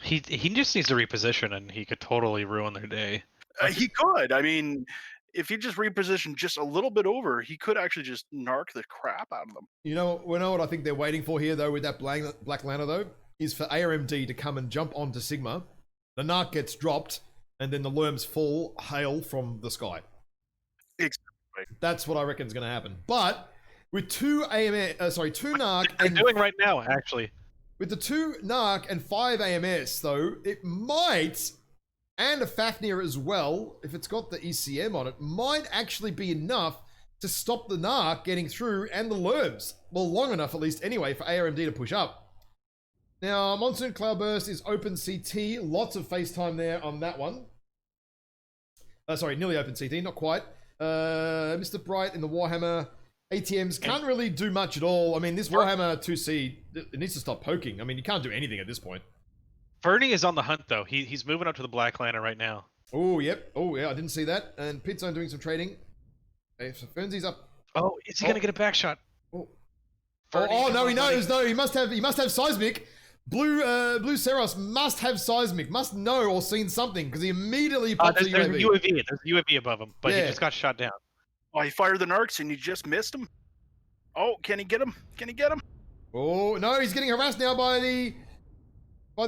[SPEAKER 3] He just needs to reposition, and he could totally ruin their day.
[SPEAKER 2] He could. I mean, if he just repositioned just a little bit over, he could actually just narc the crap out of them.
[SPEAKER 1] You know what I think they're waiting for here, though, with that Black Lantern, though, is for ARMD to come and jump onto Sigma. The narc gets dropped, and then the Lurms fall hail from the sky.
[SPEAKER 2] Exactly.
[SPEAKER 1] That's what I reckon is going to happen. But with 2 narc,
[SPEAKER 3] They're doing right now, actually.
[SPEAKER 1] With the 2 narc and 5 AMS, though, it might, and a Fafnir as well, if it's got the ECM on it, might actually be enough to stop the narc getting through and the Lurms. Well, long enough, at least, anyway, for ARMD to push up. Now, Monsoon Cloudburst is open CT. Lots of FaceTime there on that one. Sorry, nearly open CT, not quite. Mr. Bright in the Warhammer. ATMs can't really do much at all. I mean, this Warhammer 2C, it needs to stop poking. I mean, you can't do anything at this point.
[SPEAKER 3] Fernie is on the hunt though. He's moving up to the Black Lantern right now.
[SPEAKER 1] Oh, yep. Oh, yeah, I didn't see that. And Pit Zone doing some trading. Okay, so Fernsy's up.
[SPEAKER 3] Oh, is he gonna get a back shot?
[SPEAKER 1] Oh,
[SPEAKER 3] Fernie,
[SPEAKER 1] no, he knows.
[SPEAKER 3] Buddy.
[SPEAKER 1] No, he must have seismic. Blue Seros must have seismic, must know or seen something because he immediately popped
[SPEAKER 3] There's
[SPEAKER 1] the
[SPEAKER 3] a
[SPEAKER 1] UAV.
[SPEAKER 3] UAV. There's a UAV above him, but he
[SPEAKER 1] Yeah.
[SPEAKER 3] just got shot down.
[SPEAKER 2] Oh, he fired the narcs and he just missed him. Oh, can he get him? Can he get him?
[SPEAKER 1] Oh no, he's getting harassed now by the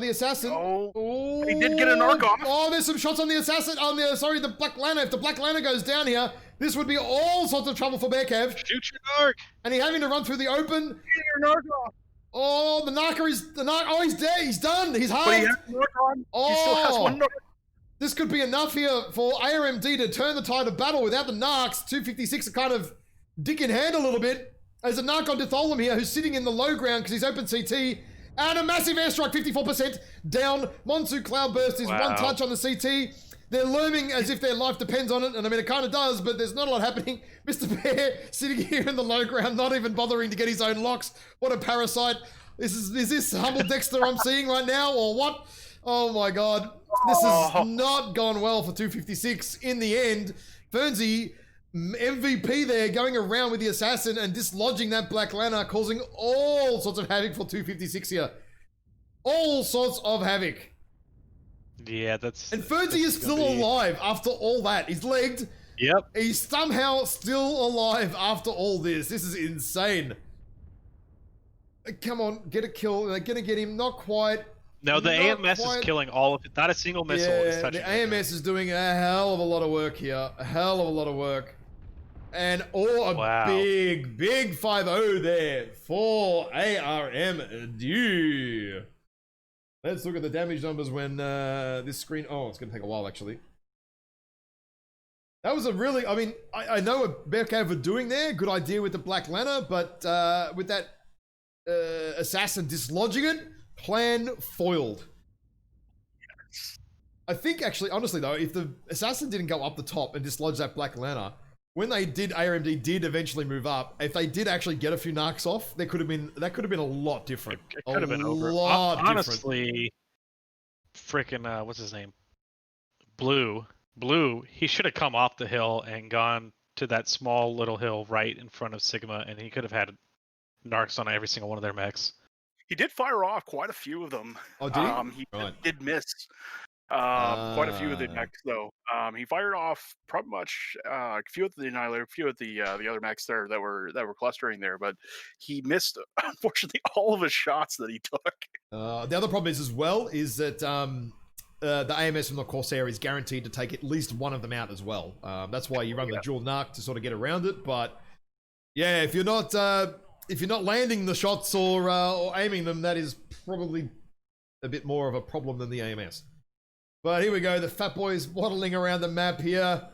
[SPEAKER 1] assassin.
[SPEAKER 2] Oh, he did get a narc off.
[SPEAKER 1] Oh, there's some shots on the assassin. The Black Lantern. If the Black Lantern goes down here, this would be all sorts of trouble for Bearcav.
[SPEAKER 3] Shoot your narc.
[SPEAKER 1] And he's having to run through the open.
[SPEAKER 2] Get your narc off.
[SPEAKER 1] Oh, the narker is Oh, he's dead. He's done. He's hard.
[SPEAKER 2] But he has narc on.
[SPEAKER 1] Oh,
[SPEAKER 2] He still has one narc.
[SPEAKER 1] This could be enough here for ARMD to turn the tide of battle without the narcs. 256 are kind of dick in hand a little bit. There's a narc on Ditholum here who's sitting in the low ground because he's open CT. And a massive airstrike, 54% down. Monsu Cloudburst is one touch on the CT. They're looming as if their life depends on it. And I mean, it kind of does, but there's not a lot happening. Mr. Bear sitting here in the low ground, not even bothering to get his own locks. What a parasite. Is this Humble Dexter I'm seeing right now or what? Oh my God. This has not gone well for 256. In the end, Fernsey, MVP there, going around with the assassin and dislodging that Black Lantern, causing all sorts of havoc for 256 here. All sorts of havoc.
[SPEAKER 3] Yeah, that's...
[SPEAKER 1] And Fernsey is still alive after all that. He's legged.
[SPEAKER 3] Yep.
[SPEAKER 1] He's somehow still alive after all this. This is insane. Come on, get a kill. They're going to get him. Not quite.
[SPEAKER 3] No, the AMS is killing all of it. Not a single missile is touching
[SPEAKER 1] the AMS is doing a hell of a lot of work here. A hell of a lot of work. And big 5-0 there for ARMD. Let's look at the damage numbers when this screen... Oh, it's going to take a while, actually. That was a really... I mean, I know what Bearcav were doing there. Good idea with the Black Lantern, but with that assassin dislodging it, plan foiled. I think, actually, honestly, though, if the assassin didn't go up the top and dislodge that Black Lantern, when they did, ARMD did eventually move up. If they did actually get a few narcs off, that could have been a lot different.
[SPEAKER 3] It could have been over. Honestly, freaking what's his name? Blue, he should have come off the hill and gone to that small little hill right in front of Sigma, and he could have had narcs on every single one of their mechs.
[SPEAKER 2] He did fire off quite a few of them.
[SPEAKER 1] Oh, did he?
[SPEAKER 2] He did miss quite a few of the mechs, though. He fired off pretty much a few of the Annihilator, a few of the other mechs there that were clustering there, but he missed, unfortunately, all of his shots that he took.
[SPEAKER 1] The other problem is as well is that the AMS from the Corsair is guaranteed to take at least one of them out as well. That's why you run the dual narc to sort of get around it. But yeah, if you're not landing the shots or aiming them, that is probably a bit more of a problem than the AMS. But here we go, the Fat Boy's waddling around the map here.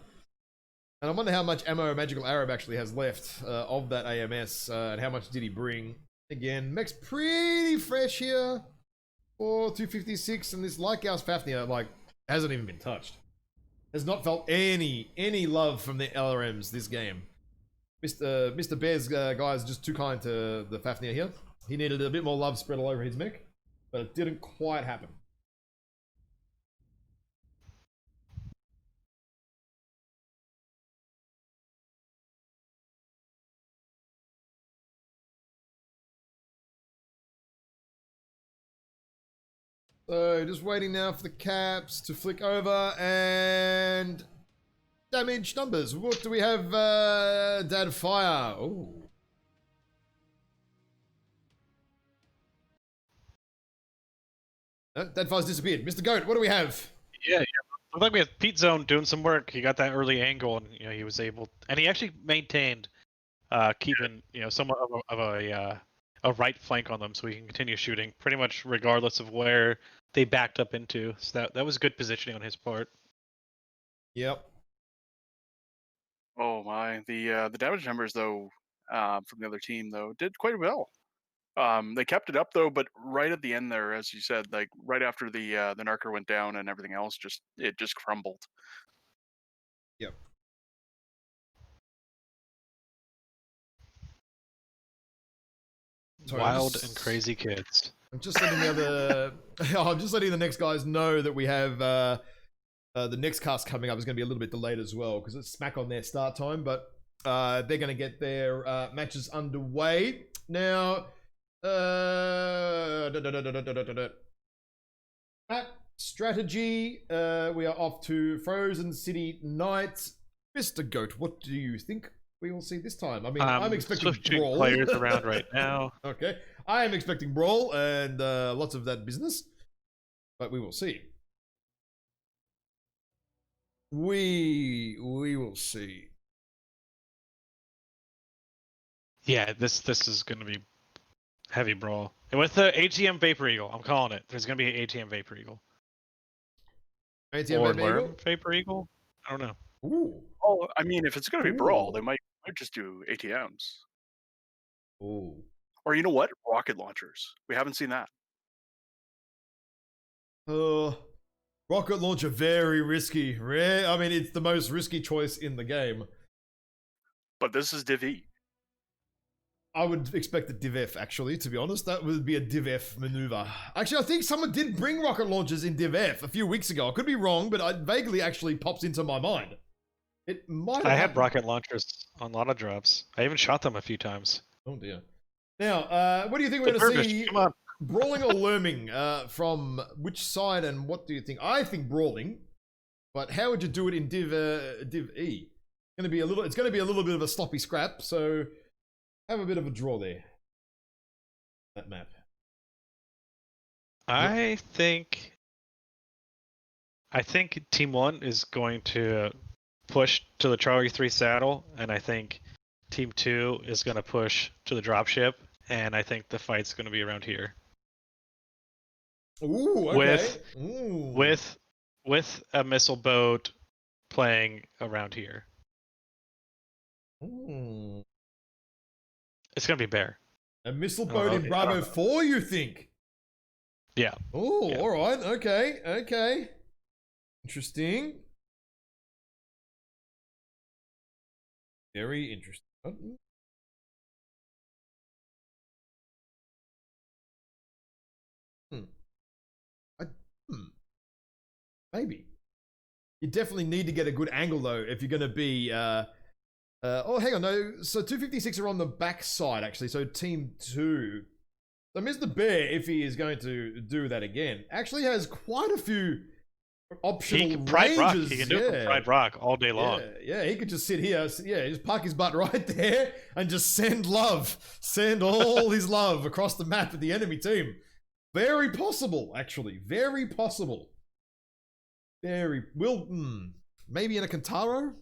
[SPEAKER 1] And I wonder how much ammo Magical Arab actually has left of that AMS, and how much did he bring? Again, mech's pretty fresh here for 256, and this Lighthouse Fafnir, like, hasn't even been touched. Has not felt any love from the LRMs this game. Mr. Bear's guy is just too kind to the Fafnir here. He needed a bit more love spread all over his mech, but it didn't quite happen. So just waiting now for the caps to flick over and damage numbers. What do we have? Dad fire. Oh. Dad fire's disappeared. Mr. Goat, what do we have?
[SPEAKER 3] Yeah. Looked like we had Pete Zone doing some work. He got that early angle, and he was able, and he actually maintained keeping somewhat of a right flank on them, so he can continue shooting pretty much regardless of where they backed up into. So that was good positioning on his part.
[SPEAKER 1] Yep.
[SPEAKER 2] Oh my, the damage numbers though from the other team though did quite well. They kept it up though, but right at the end there, as you said, like right after the narker went down and everything else just crumbled.
[SPEAKER 1] Yep. Sorry,
[SPEAKER 3] Wild and crazy kids.
[SPEAKER 1] I'm just letting the other. I'm just letting the next guys know that we have the next cast coming up is going to be a little bit delayed as well because it's smack on their start time, but they're going to get their matches underway now. Map strategy. We are off to Frozen City Nights. Mr. Goat, what do you think we will see this time? I mean, I'm expecting Brawl.
[SPEAKER 3] Players around right now.
[SPEAKER 1] Okay, I am expecting Brawl and lots of that business, but we will see. We will see.
[SPEAKER 3] Yeah, this is going to be heavy Brawl. And with the ATM Vapor Eagle, I'm calling it. There's going to be an ATM Vapor Eagle.
[SPEAKER 1] ATM
[SPEAKER 3] Or
[SPEAKER 1] Vapor Eagle?
[SPEAKER 3] Vapor Eagle? I don't know.
[SPEAKER 1] Ooh.
[SPEAKER 2] Oh, I mean, if it's going to be Brawl, they might just do ATMs.
[SPEAKER 1] Ooh.
[SPEAKER 2] Or you know what? Rocket launchers. We haven't seen that.
[SPEAKER 1] Rocket launcher, very risky. I mean, it's the most risky choice in the game.
[SPEAKER 2] But this is Div E.
[SPEAKER 1] I would expect a Div F, actually, to be honest. That would be a Div F maneuver. Actually, I think someone did bring rocket launchers in Div F a few weeks ago. I could be wrong, but it vaguely actually pops into my mind. It might have
[SPEAKER 3] had rocket launchers on a lot of drops. I even shot them a few times.
[SPEAKER 1] Oh, dear. Now, what do you think we're going to see?
[SPEAKER 3] Come on.
[SPEAKER 1] Brawling or lurming? From which side, and what do you think? I think brawling, but how would you do it in Div E? It's going to be a little bit of a sloppy scrap, so have a bit of a draw there. That map.
[SPEAKER 3] I think Team 1 is going to push to the Charlie 3 saddle, and I think Team 2 is going to push to the dropship, and I think the fight's going to be around here.
[SPEAKER 1] Ooh, okay.
[SPEAKER 3] With a missile boat playing around here.
[SPEAKER 1] Ooh.
[SPEAKER 3] It's gonna be Bear.
[SPEAKER 1] A missile boat in Bravo 4, you think?
[SPEAKER 3] Yeah.
[SPEAKER 1] Oh,
[SPEAKER 3] yeah.
[SPEAKER 1] All right. Okay. Interesting. Very interesting. Maybe. You definitely need to get a good angle, though, if you're going to be... oh, hang on, no. So 256 are on the back side, actually. So Team 2. So Mr. Bear, if he is going to do that again, actually has quite a few optional ranges.
[SPEAKER 3] He can do it from Pride Rock all day long.
[SPEAKER 1] Yeah, he could just sit here. Yeah, just park his butt right there and just send love. Send all his love across the map at the enemy team. Very possible, actually. Very possible. Maybe in a Kentaro?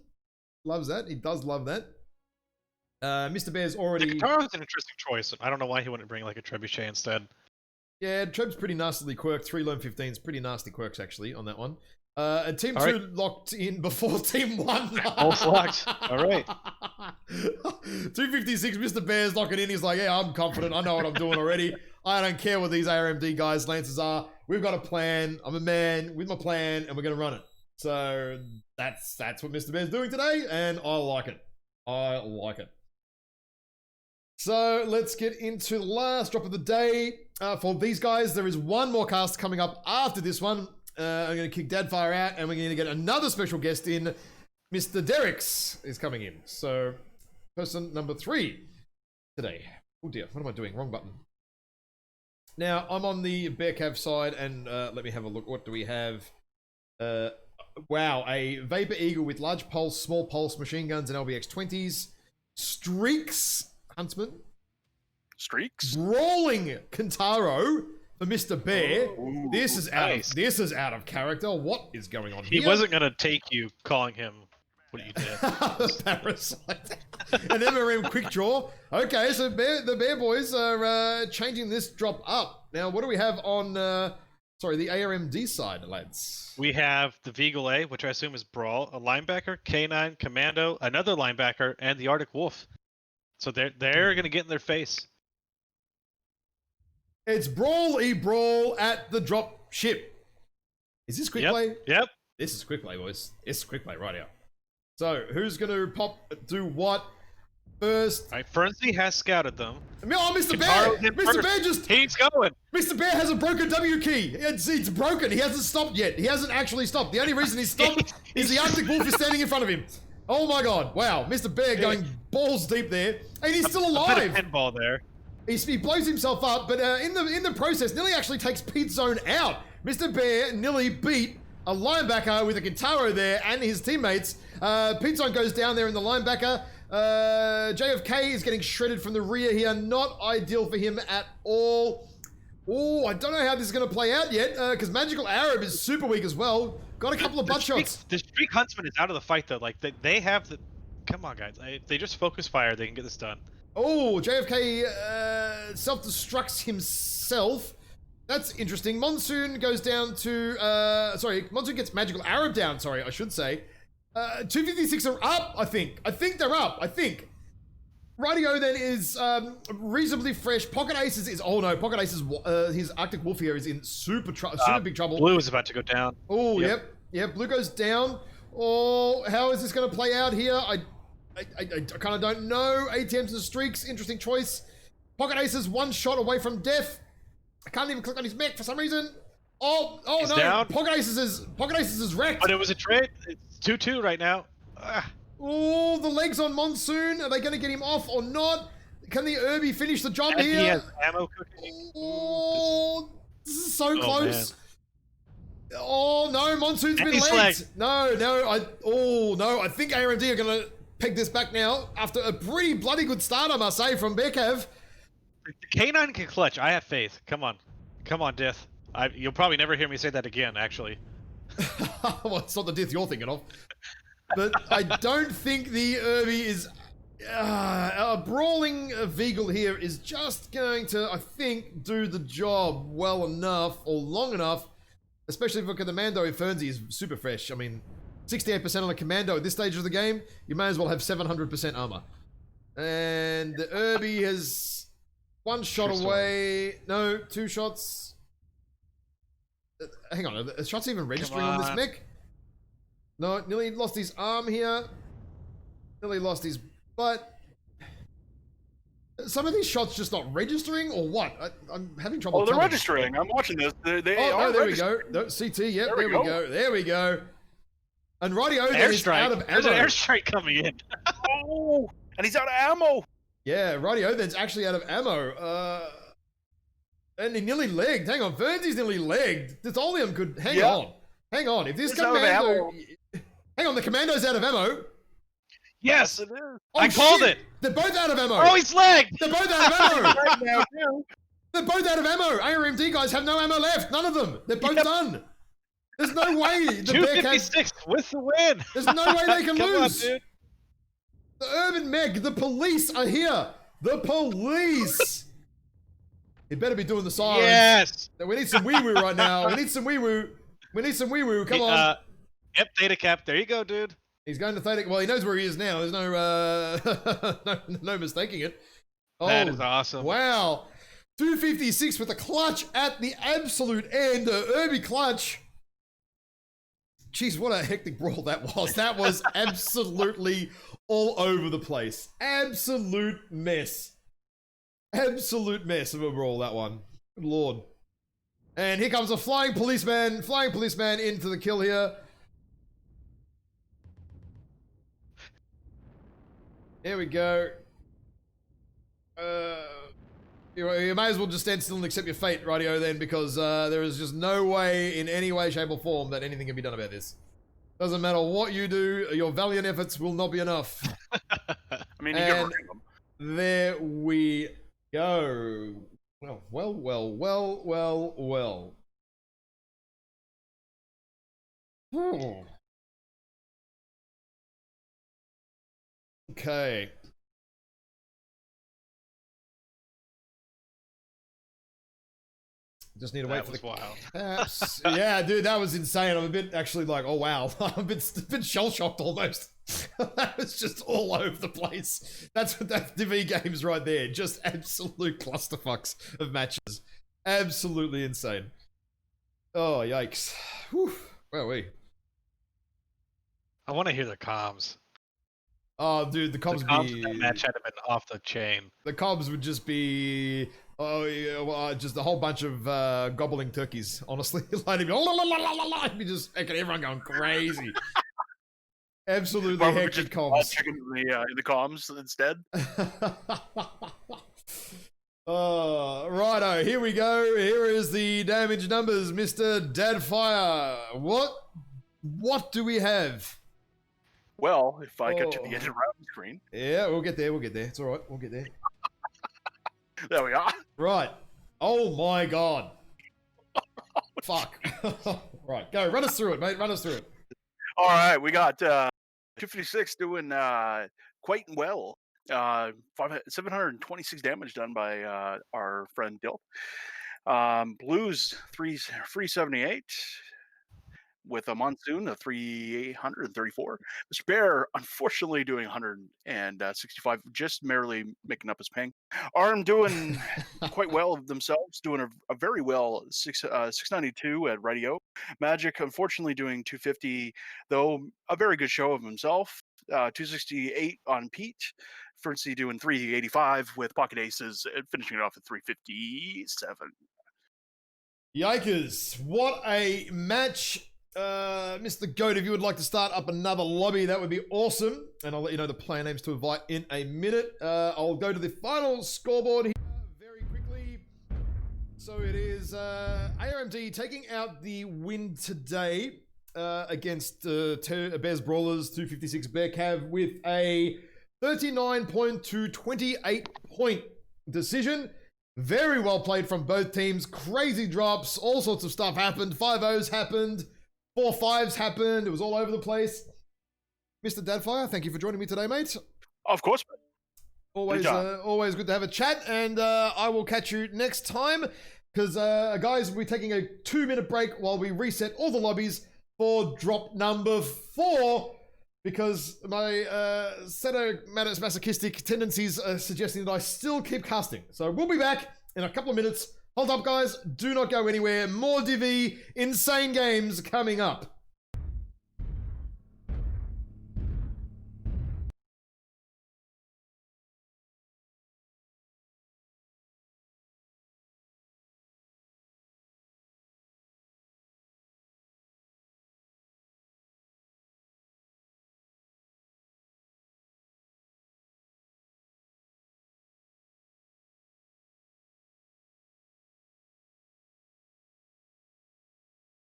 [SPEAKER 1] Loves that. He does love that. Mr. Bear's already...
[SPEAKER 3] Kentaro's an interesting choice. I don't know why he wouldn't bring like a Trebuchet instead.
[SPEAKER 1] Yeah, Treb's pretty nastily quirked. 3 Loam 15's pretty nasty quirks, actually, on that one. And Team 2 locked in before Team 1.
[SPEAKER 3] All locked. All right.
[SPEAKER 1] 256, Mr. Bear's locking in. He's like, yeah, I'm confident. I know what I'm doing already. I don't care what these ARMD guys, Lancers are. We've got a plan. I'm a man with my plan, and we're going to run it. So that's what Mr. Bear's doing today, and I like it. I like it. So let's get into the last drop of the day. For these guys, there is one more cast coming up after this one. I'm going to kick Dadfire out, and we're going to get another special guest in. Mr. Derricks is coming in. So person number 3 today. Oh dear, what am I doing? Wrong button. Now, I'm on the Bear Cav side, and let me have a look. What do we have? Wow, a Vapor Eagle with large pulse, small pulse, machine guns, and LBX 20s. Streaks, Huntsman.
[SPEAKER 2] Streaks?
[SPEAKER 1] Brawling Kentaro for Mr. Bear.
[SPEAKER 2] Oh,
[SPEAKER 1] this is out of character. What is going on here?
[SPEAKER 3] He wasn't going to take you calling him what you did.
[SPEAKER 1] Parasite. An MRM quick draw. Okay, so the Bear Boys are changing this drop up. Now, what do we have on... the ARMD side, lads?
[SPEAKER 3] We have the Veagle A, which I assume is Brawl, a linebacker, K9, Commando, another linebacker, and the Arctic Wolf. So they're going to get in their face.
[SPEAKER 1] It's Brawl at the drop ship. Is this quick play?
[SPEAKER 3] Yep.
[SPEAKER 1] This is quick play, boys. It's quick play right here. So who's going to do what? first.
[SPEAKER 3] All right, Fernsey has scouted them.
[SPEAKER 1] Oh, Mr. Bear!
[SPEAKER 3] Kentaro's in
[SPEAKER 1] Mr.
[SPEAKER 3] first.
[SPEAKER 1] Bear just...
[SPEAKER 3] He's going!
[SPEAKER 1] Mr. Bear has a broken W key. It's broken. He hasn't stopped yet. He hasn't actually stopped. The only reason he's stopped is the Arctic Wolf is standing in front of him. Oh my god. Wow. Mr. Bear going balls deep there. And he's still alive.
[SPEAKER 3] A bit of pinball there.
[SPEAKER 1] He blows himself up, but in the process, Nilly actually takes Pete Zone out. Mr. Bear nearly beat a linebacker with a Kentaro there and his teammates. Pete Zone goes down there in the linebacker. JFK is getting shredded from the rear here. Not ideal for him at all. Oh, I don't know how this is going to play out yet, because Magical Arab is super weak as well. Got a couple of butt shots.
[SPEAKER 3] The Streak Huntsman is out of the fight, though. Like, they have the... Come on, guys. If they just focus fire, they can get this done.
[SPEAKER 1] Oh, JFK self-destructs himself. That's interesting. Monsoon goes down to... Monsoon gets Magical Arab down, I should say. 256 are up, I think. I think they're up, Radio then is reasonably fresh. Pocket Aces is... Oh no, Pocket Aces, his Arctic Wolf here is in super big trouble.
[SPEAKER 3] Blue is about to go down.
[SPEAKER 1] Oh, yep. Blue goes down. Oh, how is this going to play out here? I kind of don't know. ATMs and streaks, interesting choice. Pocket Aces, one shot away from death. I can't even click on his mech for some reason. Oh
[SPEAKER 3] He's
[SPEAKER 1] no!
[SPEAKER 3] Down.
[SPEAKER 1] Pocket Aces is wrecked.
[SPEAKER 3] But it was a trade. It's 2-2 right now.
[SPEAKER 1] Oh, the legs on Monsoon. Are they going to get him off or not? Can the Irby finish the job
[SPEAKER 3] And
[SPEAKER 1] here?
[SPEAKER 3] he has ammo cooking.
[SPEAKER 1] Oh, this is so close.
[SPEAKER 3] Man.
[SPEAKER 1] Oh no, Monsoon's been legged. No, I think ARMD are going to peg this back now after a pretty bloody good start, I must say, from Bearcav.
[SPEAKER 3] The K9 can clutch. I have faith. Come on, Dith. You'll probably never hear me say that again, actually.
[SPEAKER 1] Well, it's not the Dith you're thinking of. But I don't think the Irby is... a brawling Veagle here is just going to, I think, do the job well enough or long enough, especially for the Commando if Fernsey is super fresh. I mean, 68% on a Commando at this stage of the game, you may as well have 700% armor. And the Irby has one shot away. No, two shots. Hang on, are the shots even registering on this mech? No, nearly lost his arm here. Nearly lost his butt. Some of these shots just not registering, or what? I'm having trouble.
[SPEAKER 2] Oh, they're registering. I'm watching this. They
[SPEAKER 1] no, there we go. No, CT, yep, there we go. There we go. And Radio is out of ammo.
[SPEAKER 3] There's an airstrike coming in.
[SPEAKER 2] Oh, and he's out of ammo.
[SPEAKER 1] Yeah, Radio then's actually out of ammo. And he nearly legged. Hang on, Fernsey's nearly legged. Titholium could... Hang on. If this Commando... Hang on, the Commando's out of ammo.
[SPEAKER 3] Yes!
[SPEAKER 2] It is.
[SPEAKER 1] Oh,
[SPEAKER 3] I called it!
[SPEAKER 1] They're both out of ammo!
[SPEAKER 3] Oh, he's legged!
[SPEAKER 1] They're both out of ammo!
[SPEAKER 2] Right now, too.
[SPEAKER 1] They're both out of ammo! ARMD guys have no ammo left! None of them! They're both done! There's no way the
[SPEAKER 3] 256 with the win!
[SPEAKER 1] There's no way they can
[SPEAKER 3] Come
[SPEAKER 1] lose!
[SPEAKER 3] on, dude.
[SPEAKER 1] The Urban Meg, the police are here! The police! You better be doing the sirens.
[SPEAKER 3] Yes!
[SPEAKER 1] We need some wee-woo right now. We need some wee-woo. Come on.
[SPEAKER 3] Yep, Theta Cap. There you go, dude.
[SPEAKER 1] He's going to Theta. Well, he knows where he is now. There's no mistaking it. Oh,
[SPEAKER 3] That is awesome.
[SPEAKER 1] Wow. 256 with a clutch at the absolute end. Irby clutch. Jeez, what a hectic brawl that was. That was absolutely all over the place. Absolute mess. Absolute mess of a brawl, that one. Good lord. And here comes a flying policeman into the kill here. There we go. You may as well just stand still and accept your fate, Radio, then, because there is just no way, in any way, shape, or form, that anything can be done about this. Doesn't matter what you do, your valiant efforts will not be enough.
[SPEAKER 2] I mean, you can bring them.
[SPEAKER 1] There we go. Well. Okay. Just need to wait for the
[SPEAKER 3] wild.
[SPEAKER 1] caps. Yeah, dude, that was insane. I'm a bit actually like, oh wow, I'm a bit shell shocked almost. That was just all over the place. That's Divi games right there. Just absolute clusterfucks of matches. Absolutely insane. Oh yikes. Whew. Where are we?
[SPEAKER 3] I want to hear the comms.
[SPEAKER 1] Oh, dude, the comms
[SPEAKER 3] The
[SPEAKER 1] would be...
[SPEAKER 3] that match had been off the chain.
[SPEAKER 1] The comms would just be... Oh, yeah, well, just a whole bunch of gobbling turkeys, honestly. Like, it'd be, it'd be just making everyone going crazy. Absolutely hectic comms.
[SPEAKER 2] Chicken in the comms instead.
[SPEAKER 1] Righto, here we go. Here is the damage numbers, Mr. Dadfire. What do we have?
[SPEAKER 2] Well, if I get to the end of the round screen.
[SPEAKER 1] Yeah, we'll get there. It's all right. We'll get there.
[SPEAKER 2] There we are.
[SPEAKER 1] Right. Oh my god. Fuck. Right, go. Run us through it, mate. Run us through it.
[SPEAKER 2] All right, we got 256 doing quite well. 726 damage done by our friend Dill. Blues 378 with a Monsoon of 334. Mr. Bear unfortunately doing 165, just merely making up his ping. ARM doing quite well themselves, doing a very well 692 at Radio. Magic unfortunately doing 250, though a very good show of himself. 268 on Pete. Ferncy doing 385 with Pocket Aces, finishing it off at 357.
[SPEAKER 1] Yikers. What a match. Mr. Goat, if you would like to start up another lobby, that would be awesome. And I'll let you know the player names to invite in a minute. I'll go to the final scoreboard here very quickly. So it is ARMD taking out the win today against Bears Brawlers 256 Bear Cav with a 39-point to 28-point decision. Very well played from both teams. Crazy drops. All sorts of stuff happened. 5-0s happened. 4-5s happened. It was all over the place. Mr. Dadfire, thank you for joining me today, mate.
[SPEAKER 2] Of course.
[SPEAKER 1] Always good to have a chat. And I will catch you next time. Because, guys, we're taking a 2-minute break while we reset all the lobbies for drop number 4. Because my sadomasochistic tendencies are suggesting that I still keep casting. So we'll be back in a couple of minutes. Hold up, guys. Do not go anywhere. More Divi insane games coming up.